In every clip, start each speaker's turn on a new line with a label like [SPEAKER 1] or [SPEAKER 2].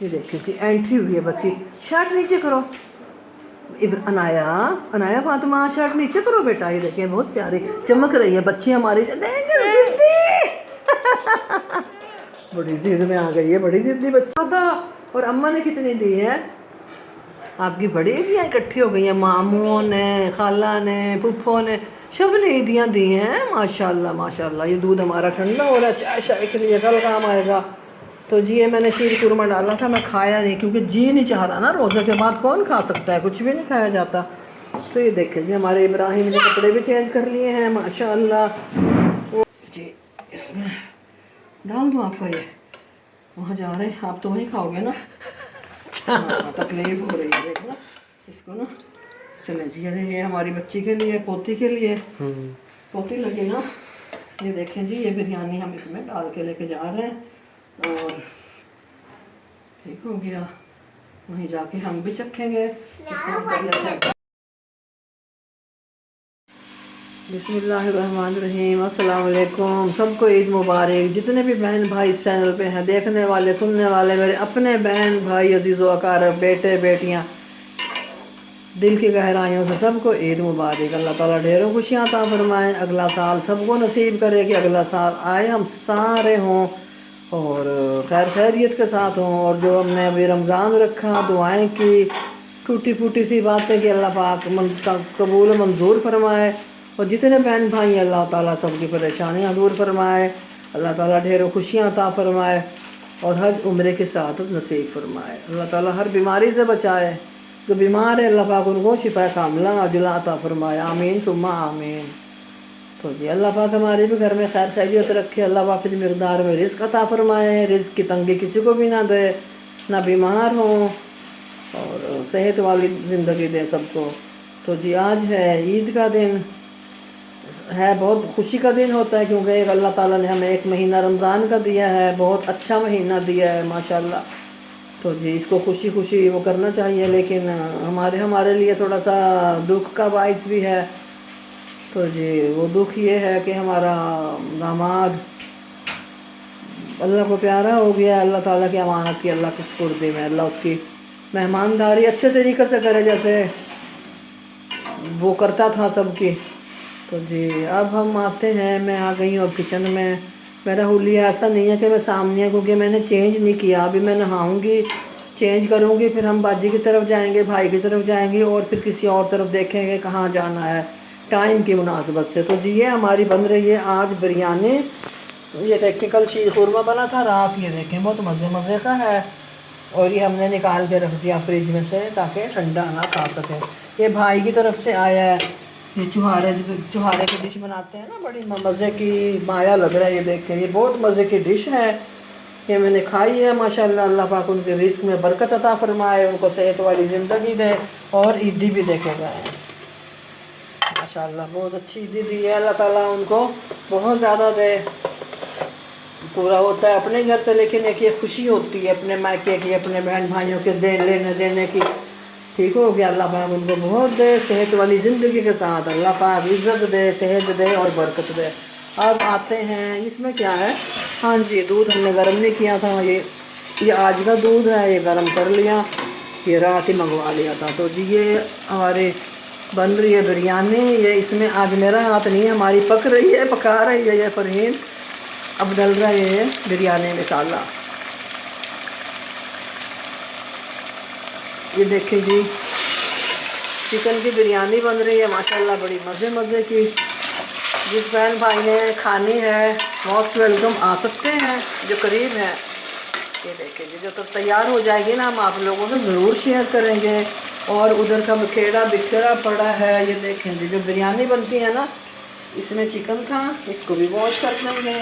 [SPEAKER 1] یہ دیکھیں جی انٹری ہوئی ہے بچی. شرٹ نیچے کرو. انایا فاطمہ شرٹ نیچے کرو بیٹا. یہ دیکھیں بہت پیاری چمک رہی ہے بچی ہماری. بڑی ضد میں آ گئی ہے, بڑی ضدی بچہ تھا. اور اماں نے کتنی دی ہے آپ کی؟ بڑی عیدیاں اکٹھی ہو گئی ہیں, ماموں نے, خالہ نے, پھپھو نے, سب نے عیدیاں دی ہیں. ماشاء اللہ ماشاء اللہ. یہ دودھ ہمارا ٹھنڈا ہو رہا ہے, چائے شائے کے لیے کل کام آئے گا. تو جی یہ میں نے شیر قورمہ ڈالا تھا, میں کھایا نہیں کیونکہ جی نہیں چاہ رہا نا. روزے کے بعد کون کھا سکتا ہے, کچھ بھی نہیں کھایا جاتا. تو یہ دیکھیں جی ہمارے ابراہیم نے کپڑے بھی چینج کر لیے ہیں ماشاء اللہ. جی اس میں ڈال دوں آپ کا, یہ وہاں جا رہے ہیں آپ تو وہیں کھاؤ گے نا. ہاں تکلیف ہو رہی ہے دیکھنا اس کو نا. چلیں جی یہ ہماری بچی کے لیے, پوتی کے لیے, پوتی لگی نا. یہ دیکھیں جی یہ بریانی ہم اس میں ڈال کے لے کے جا رہے ہیں. اور ٹھیک ہو گیا, وہیں جا کے ہم بھی چکھیں گے. بسم اللہ الرحمن الرحیم. السلام علیکم, سب کو عید مبارک. جتنے بھی بہن بھائی اس چینل پہ ہیں, دیکھنے والے سننے والے, میرے اپنے بہن بھائی عزیز و اقارب, بیٹے بیٹیاں, دل کی گہرائیوں سے سب کو عید مبارک. اللہ تعالیٰ ڈھیروں خوشیاں عطا فرمائیں. اگلا سال سب کو نصیب کرے کہ اگلا سال آئے ہم سارے ہوں اور خیر خیریت کے ساتھ ہوں. اور جو ہم نے ابھی رمضان رکھا, دعائیں کی, ٹوٹی پھوٹی سی باتیں کہ اللہ پاک قبول و منظور فرمائے. اور جتنے بہن بھائی اللہ تعالیٰ سب کی پریشانیاں دور فرمائے. اللہ تعالیٰ ڈھیروں خوشیاں عطا فرمائے اور حج عمرے کے ساتھ نصیب فرمائے. اللہ تعالیٰ ہر بیماری سے بچائے. جو بیمار ہے اللہ پاک ان کو شفا کاملہ عاجلہ عطا فرمائے. آمین ثم آمین. تو جی اللہ پاک ہمارے بھی گھر میں خیر خیریت رکھے. اللہ وافر مقدار میں رزق عطا فرمائے. رزق کی تنگی کسی کو بھی نہ دے, نہ بیمار ہوں, اور صحت والی زندگی دے سب کو. تو جی آج ہے عید کا دن ہے, بہت خوشی کا دن ہوتا ہے کیونکہ اللہ تعالیٰ نے ہمیں ایک مہینہ رمضان کا دیا ہے, بہت اچھا مہینہ دیا ہے ماشاءاللہ. تو جی اس کو خوشی خوشی وہ کرنا چاہیے, لیکن ہمارے لیے تھوڑا سا دکھ کا باعث بھی ہے. تو جی وہ دکھ یہ ہے کہ ہمارا داماد اللہ کو پیارا ہو گیا. اللہ تعالیٰ کی امانت کی اللہ کی سپرد میں. اللہ اس کی مہمانداری اچھے طریقے سے کرے جیسے وہ کرتا تھا سب کی. تو جی اب ہم آتے ہیں, میں آ گئی ہوں اب کچن میں. میرا حلیہ ایسا نہیں ہے کہ میں سامنے, کیونکہ میں نے چینج نہیں کیا. ابھی میں نہاؤں گی, چینج کروں گی, پھر ہم باجی کی طرف جائیں گے, بھائی کی طرف جائیں گے, اور پھر کسی اور طرف دیکھیں گے کہاں جانا ہے ٹائم کی مناسبت سے. تو جی یہ ہماری بن رہی ہے آج بریانی. یہ دیکھیں کل شیر قورمہ بنا تھا رات, یہ دیکھیں بہت مزے کا ہے. اور یہ ہم نے نکال کے رکھ دیا فریج میں سے تاکہ ٹھنڈا نہ کھا سکیں. یہ بھائی کی طرف سے آیا ہے, یہ چوہارے کی ڈش بناتے ہیں نا, بڑی مزے کی, مایا لگ رہا ہے. یہ دیکھیں یہ بہت مزے کی ڈش ہے, یہ میں نے کھائی ہے ماشاءاللہ. اللہ پاک ان کے رزق میں برکت عطا فرمائے, ان کو صحت والی زندگی دے, اور عیدی بھی دیکھے گئے ماشاءاللہ. بہت اچھی عیدی دی ہے, اللہ تعالیٰ ان کو بہت زیادہ دے. پورا ہوتا ہے اپنے گھر سے, لیکن ایک یہ خوشی ہوتی ہے اپنے مائکے کی, اپنے بہن بھائیوں کے لینے دینے کی. ٹھیک ہو گیا, اللہ پاک ان کو بہت دے, صحت والی زندگی کے ساتھ اللہ پاک عزت دے, صحت دے اور برکت دے. اب آتے ہیں اس میں کیا ہے. ہاں جی دودھ ہم نے گرم نہیں کیا تھا, یہ آج کا دودھ ہے, یہ گرم کر لیا, یہ رات ہی منگوا لیا تھا. تو جی یہ ہماری بن رہی ہے بریانی. یہ اس میں آج میرا ہاتھ نہیں ہے, ہماری پک رہی ہے, پکا رہی ہے یہ فرحین. اب ڈل رہا ہے یہ بریانی مسالہ. یہ دیکھیں جی چکن کی بریانی بن رہی ہے ماشاءاللہ, بڑی مزے کی. جس بہن بھائی نے کھانی ہے موسٹ ویلکم, آ سکتے ہیں جو قریب ہیں. یہ دیکھیں جی جب تک تیار ہو جائے گی نا ہم آپ لوگوں سے ضرور شیئر کریں گے. اور ادھر کا بکھیرا پڑا ہے. یہ دیکھیں جی جو بریانی بنتی ہے نا, اس میں چکن تھا, اس کو بھی واش کر لیں گے.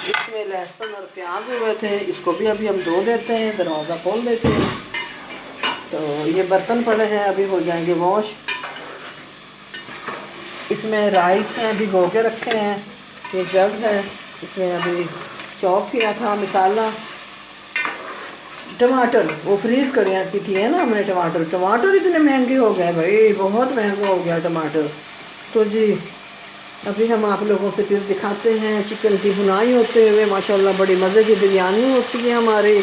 [SPEAKER 1] اس میں لہسن اور پیاز ہوئے تھے, اس کو بھی ابھی ہم دھو دیتے ہیں, دروازہ کھول دیتے ہیں. تو یہ برتن پڑے ہیں, ابھی ہو جائیں گے واش. اس میں رائس ہیں بھگو کے رکھے ہیں, یہ جگ ہے, اس میں ابھی چاپ کیا تھا مسالہ. ٹماٹر وہ فریز کیے نا ہم نے. ٹماٹر اتنے مہنگے ہو گئے بھائی, بہت مہنگا ہو گیا ٹماٹر. تو جی ابھی ہم آپ لوگوں سے پھر دکھاتے ہیں چکن کی بھنائی ہوتے ہوئے. ماشاءاللہ بڑی مزے کی بریانی ہوتی ہے ہماری.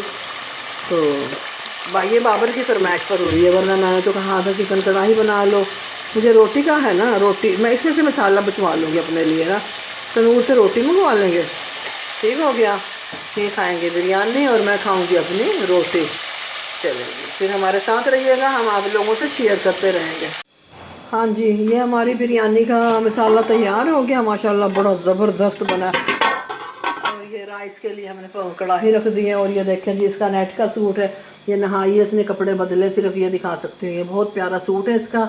[SPEAKER 1] تو یہ بابر کی فرمائش پر ہو رہی ہے، ورنہ میں نے تو کہا تھا چکن کڑھائی بنا لو. مجھے روٹی کا ہے نا، روٹی میں اس میں سے مسالہ بچوا لوں گی اپنے لیے نا، تندور سے روٹی منگوا لیں گے. ٹھیک ہو گیا. یہ کھائیں گے بریانی اور میں کھاؤں گی اپنی روٹی. چلیں گے پھر ہمارے ساتھ رہیے گا، ہم آپ لوگوں سے شیئر کرتے رہیں گے. ہاں جی، یہ ہماری بریانی کا مسالہ تیار ہو گیا ماشاءاللہ، بڑا زبردست بنا. اور یہ رائس کے لیے ہم نے کڑاہی رکھ دی ہے. اور یہ دیکھیں جی، اس کا نیٹ کا سوٹ ہے. یہ نہائی ہے، اس نے کپڑے بدلے، صرف یہ دکھا سکتے ہیں. یہ بہت پیارا سوٹ ہے اس کا.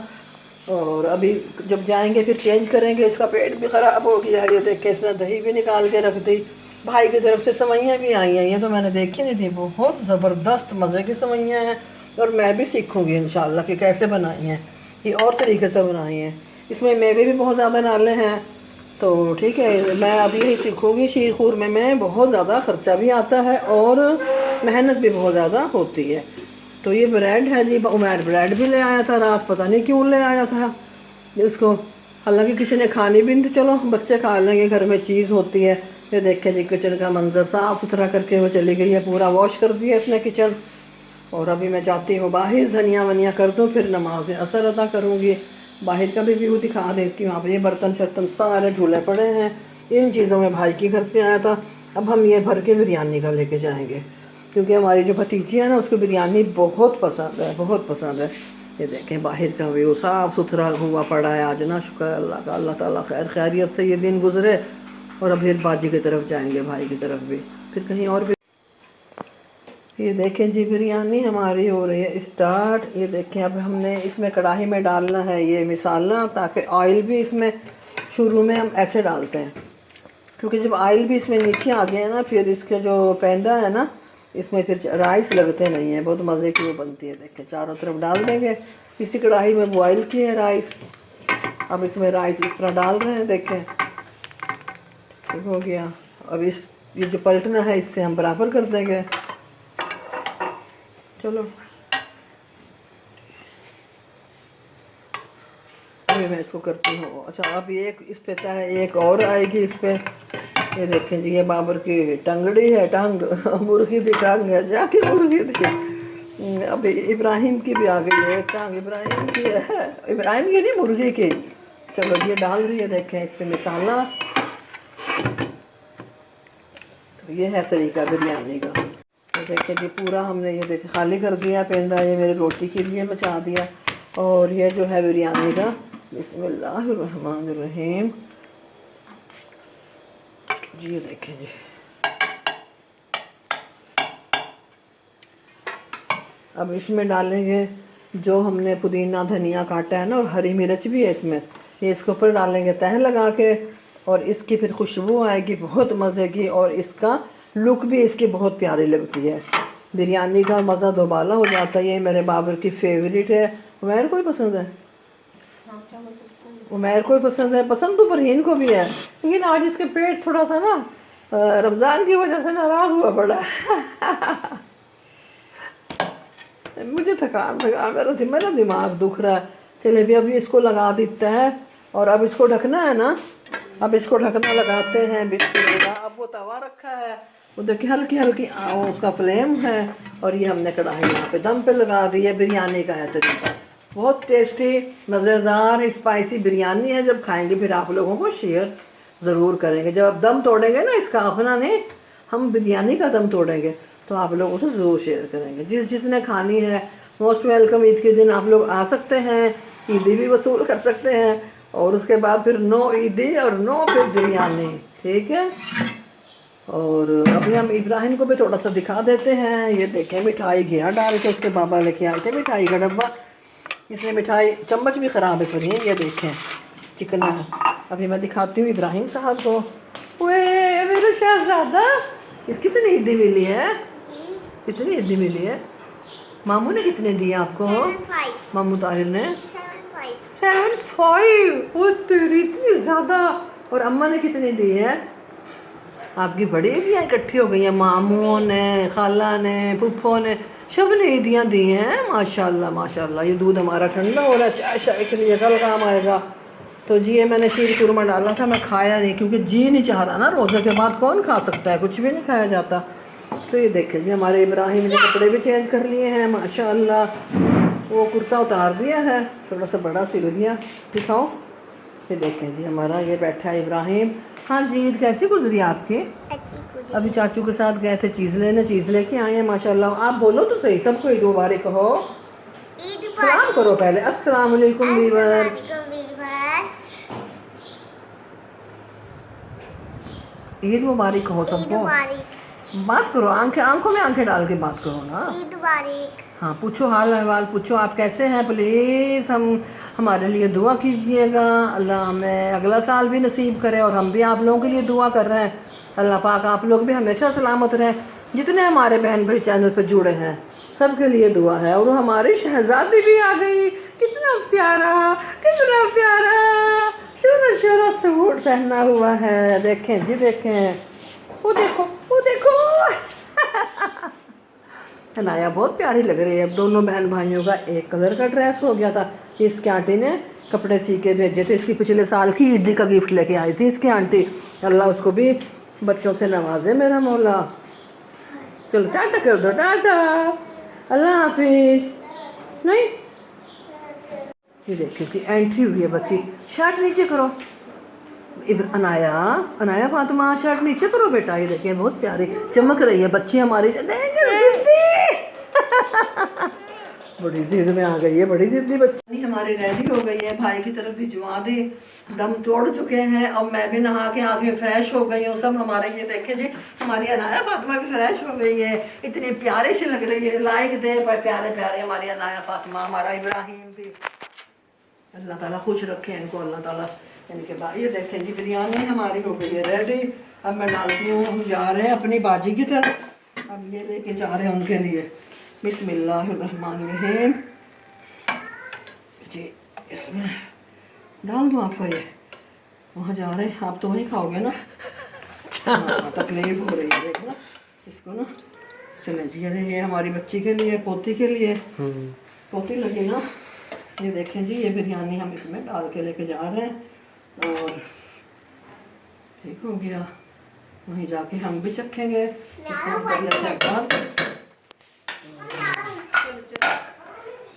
[SPEAKER 1] اور ابھی جب جائیں گے پھر چینج کریں گے. اس کا پیٹ بھی خراب ہو گیا. یہ دیکھیں اس نے دہی بھی نکال کے رکھ دی. بھائی کی طرف سے سوئیاں بھی آئی ہیں، یہ تو میں نے دیکھی نہیں تھی. بہت زبردست مزے کی سوئیاں ہیں. اور میں بھی سیکھوں گی انشاءاللہ کہ کیسے بنائی ہیں. یہ اور طریقے سے بنائی ہیں. اس میں میوے بھی بہت زیادہ ڈالے ہیں. تو ٹھیک ہے، میں ابھی یہی سیکھوں گی. شیر خورمے میں بہت زیادہ خرچہ بھی آتا ہے اور محنت بھی بہت زیادہ ہوتی ہے. تو یہ بریڈ ہے جی، عمیر بریڈ بھی لے آیا تھا رات، پتہ نہیں کیوں لے آیا تھا اس کو. حالانکہ کسی نے کھانی بھی نہیں، چلو بچے کھا لیں گے، گھر میں چیز ہوتی ہے. یہ دیکھیں جی، کچن کا منظر صاف ستھرا کر کے وہ چلی گئی ہے. پورا واش کر دیا اس نے کچن. اور ابھی میں جاتی ہوں باہر، دھنیا ونیا کر دوں، پھر نماز عصر ادا کروں گی. باہر کا بھی ویو دکھا دیتی ہوں. اب یہ برتن شرتن سارے دھلے پڑے ہیں. ان چیزوں میں بھائی کے گھر سے آیا تھا. اب ہم یہ بھر کے بریانی کا لے کے جائیں گے، کیونکہ ہماری جو بھتیجی ہے نا، اس کو بریانی بہت پسند ہے، بہت پسند ہے. یہ دیکھیں باہر کا ویو صاف ستھرا ہوا پڑا ہے آج نا. شکر ہے اللہ کا، اللہ تعالیٰ خیر خیریت سے یہ دن گزرے. اور اب پھر باجی کی طرف جائیں گے، بھائی کی طرف بھی، پھر کہیں اور بھی. یہ دیکھیں جی، بریانی ہماری ہو رہی ہے اسٹارٹ. یہ دیکھیں اب ہم نے اس میں کڑاہی میں ڈالنا ہے یہ مسالہ، تاکہ آئل بھی اس میں شروع میں ہم ایسے ڈالتے ہیں، کیونکہ جب آئل بھی اس میں نیچے آ گیا ہے نا، پھر اس کے جو پیندا ہے نا، اس میں پھر رائس لگتے نہیں ہیں. بہت مزے کی وہ بنتی ہے. دیکھیں چاروں طرف ڈال دیں گے. اسی کڑاہی میں بوائل کیے ہیں رائس. اب اس میں رائس اس طرح ڈال رہے ہیں. دیکھیں ٹھیک ہو گیا. اب یہ جو پلٹنا ہے، اس سے ہم برابر کر دیں گے. چلو ابھی میں اس کو کرتی ہوں. اچھا، اب ایک اس پہ ہے، ایک اور آئے گی اس پہ. یہ دیکھیں جی، یہ بابر کی ٹنگڑی ہے، ٹنگ مرغی دی ٹنگ ہے، جا کے مرغی دی. اب ابراہیم کی بھی آ گئی ہے ٹنگ، ابراہیم کی ہے، ابراہیم کی نہیں، مرغی کی. چلو یہ ڈال رہی ہے. دیکھیں اس پہ مسالہ. تو یہ ہے طریقہ بریانی کا. دیکھیں جی، پورا ہم نے یہ دیکھیں خالی کر دیا پیندا. یہ میرے روٹی کے لیے بچا دیا. اور یہ جو ہے بریانی کا، بسم اللہ الرحمن الرحیم. جی یہ دیکھیں جی، اب اس میں ڈالیں گے جو ہم نے پودینہ دھنیا کاٹا ہے نا، اور ہری مرچ بھی ہے اس میں. یہ اس کے اوپر ڈالیں گے تہہ لگا کے. اور اس کی پھر خوشبو آئے گی بہت مزے کی. اور اس کا لک بھی اس کی بہت پیاری لگتی ہے. بریانی کا مزہ دوبالا ہو جاتا ہے. یہ میرے بابر کی فیوریٹ ہے. عمیر کو ہی پسند ہے، عمیر کو ہی پسند ہے. پسند تو فرحین کو بھی ہے، لیکن آج اس کے پیٹ تھوڑا سا نا رمضان کی وجہ سے ناراض ہوا پڑا ہے. مجھے تھکان میرا دماغ دکھ رہا ہے. چلے بھی ابھی اس کو لگا دیتا ہے. اور اب اس کو ڈھکنا ہے نا، اب اس کو ڈھکنا لگاتے ہیں. بسم اللہ. اب وہ توا رکھا ہے، وہ دیکھیں ہلکی ہلکی اس کا فلیم ہے. اور یہ ہم نے کڑاہی یہاں پہ دم پہ لگا دی ہے. بریانی کا ہے طریقہ، بہت ٹیسٹی مزیدار اسپائسی بریانی ہے. جب کھائیں گے پھر آپ لوگوں کو شیئر ضرور کریں گے. جب آپ دم توڑیں گے نا اس کا، اپنا نہیں، ہم بریانی کا دم توڑیں گے تو آپ لوگوں سے ضرور شیئر کریں گے. جس نے کھانی ہے موسٹ ویلکم. عید کے دن آپ لوگ آ سکتے ہیں، عیدی بھی وصول کر سکتے ہیں. اور اس کے بعد پھر نو عیدی اور نو پھر بریانی. ٹھیک ہے. اور ابھی ہم ابراہیم کو بھی تھوڑا سا دکھا دیتے ہیں. یہ دیکھیں مٹھائی گیا ڈال کے، اس کے بابا لے کے آئے تھے مٹھائی کا ڈبہ. اس نے مٹھائی، چمچ بھی خراب ہے پھر. یہ دیکھیں چکن ہے. ابھی میں دکھاتی ہوں ابراہیم صاحب کو. اوے میرا شہزادہ، اس کتنی عیدی ملی ہے؟ کتنی عیدی ملی ہے؟ ماموں نے کتنے دیے آپ کو؟ ماموں طاہر نے 7.5. وہ تیری اتنی زیادہ. اور اماں نے کتنی دی ہے؟ آپ کی بڑی عیدیاں اکٹھی ہو گئی ہیں. ماموں نے، خالہ نے، پھپھو نے، سب نے عیدیاں دی ہیں. ماشاءاللہ ماشاءاللہ. یہ دودھ ہمارا ٹھنڈا ہو رہا ہے، چائے شائے کے لیے کل کام آئے گا. تو جی یہ میں نے شیر خورمہ ڈالا تھا، میں کھایا نہیں کیونکہ جی نہیں چاہ رہا نا. روزے کے بعد کون کھا سکتا ہے؟ کچھ بھی نہیں کھایا جاتا. تو یہ دیکھیں جی ہمارے ابراہیم نے کپڑے بھی چینج کر لیے ہیں ماشاءاللہ. وہ کرتا اتار دیا ہے, تھوڑا سا بڑا سل دیا. دکھاؤ. یہ دیکھیں جی ہمارا یہ بیٹھا ہے ابراہیم. ہاں جی عید کیسی گزری آپ کی؟ ابھی چاچو کے ساتھ گئے تھے چیز لینے, چیز لے کے آئے ہیں ماشاءاللہ. آپ بولو تو صحیح, سب کو عید مبارک کہو. سلام کرو پہلے. السلام علیکم ویورز. عید مبارک کہو سب کو. بات کرو, آنکھوں میں آنکھیں ڈال کے بات کرو نا.
[SPEAKER 2] عید مبارک.
[SPEAKER 1] ہاں پوچھو حال احوال پوچھو, آپ کیسے ہیں. پلیز ہمارے لیے دعا کیجئے گا, اللہ ہمیں اگلا سال بھی نصیب کرے, اور ہم بھی آپ لوگوں کے لیے دعا کر رہے ہیں. اللہ پاک آپ لوگ بھی ہمیشہ سلامت رہیں. جتنے ہمارے بہن بھائی چینل پہ جڑے ہیں سب کے لیے دعا ہے. اور ہماری شہزادی بھی آ گئی, کتنا پیارا کتنا پیارا شورا شورا سوٹ پہنا ہوا ہے. دیکھیں جی دیکھیں, وہ دیکھو وہ دیکھو. عنایا بہت پیاری لگ رہی ہے. اب دونوں بہن بھائیوں کا ایک کلر کا ڈریس ہو گیا تھا. اس کی آنٹی نے کپڑے سی کے بھیجے تھے, اس کی پچھلے سال کی عیدی کا گفٹ لے کے آئی تھی اس کی آنٹی. اللہ اس کو بھی بچوں سے نوازے میرا مولا. چلو ٹاٹا کر دو, ٹاٹا, اللہ حافظ. نہیں یہ دیکھیں جی اینٹری ہوئی ہے بچی. شرٹ نیچے کرو. عنایا فاطمہ شرٹ نیچے کرو بیٹا. یہ دیکھیں بہت پیاری چمک رہی ہے بچی ہماری. بڑی ضد میں آ گئی ہے, بڑی ضدی بچی ہماری. ریڈی ہو گئی ہے, بھائی کی طرف بھجوا دی, دم توڑ چکے ہیں. اب میں بھی نہا کے آ کے فریش ہو گئی ہوں. سب ہمارے یہ دیکھیں جی ہماری عنایا فاطمہ بھی فریش ہو گئی ہے. اتنی پیاری سی لگ رہی ہے. لائک دے پر پیارے پیارے ہماری عنایا فاطمہ, ہمارا ابراہیم بھی. اللہ تعالیٰ خوش رکھے ان کو, اللہ تعالیٰ ان کے بعد. یہ دیکھیں جی بریانی ہماری ہو گئی ہے ریڈی. اب میں ڈالتی ہوں, ہم جا رہے ہیں اپنی باجی کی طرف. اب یہ لے کے جا رہے ہیں ان کے لیے. بسم اللہ الرحمن الرحیم. جی اس میں ڈال دوں آپ کو. یہ وہاں جا رہے ہیں, آپ تو وہیں کھاؤ گے نا. ہاں تکلیف ہو رہی ہے دیکھنا اس کو نا. چلیں جی یہ ہماری بچی کے لیے, پوتی کے لیے, پوتی لگی نا. یہ دیکھیں جی یہ بریانی ہم اس میں ڈال کے لے کے جا رہے ہیں. اور ٹھیک ہو گیا, وہیں جا کے ہم بھی چکھیں گے.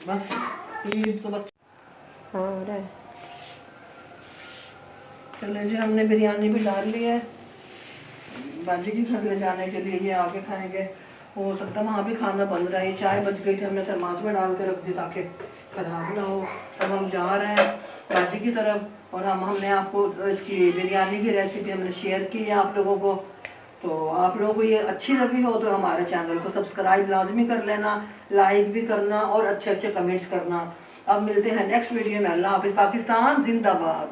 [SPEAKER 1] بس عید تو چلے جی ہم نے بریانی بھی ڈال لی ہے. باجی کی گھر لے جانے کے لیے یہ آگے کھائیں گے. ہو سکتا ہے وہاں بھی کھانا بن رہا ہے. چائے بچ گئی تھی, ہم نے تھرماس میں ڈال کے رکھ دی تاکہ خراب نہ ہو. اب ہم جا رہے ہیں باجی کی طرف. اور ہم نے آپ کو اس کی بریانی کی ریسیپی ہم نے شیئر کی ہے آپ لوگوں کو. تو آپ لوگوں کو یہ اچھی لگی ہو تو ہمارے چینل کو سبسکرائب لازمی کر لینا, لائک بھی کرنا, اور اچھے اچھے کمنٹس کرنا. اب ملتے ہیں نیکسٹ ویڈیو میں. اللہ حافظ. پاکستان زندہ باد.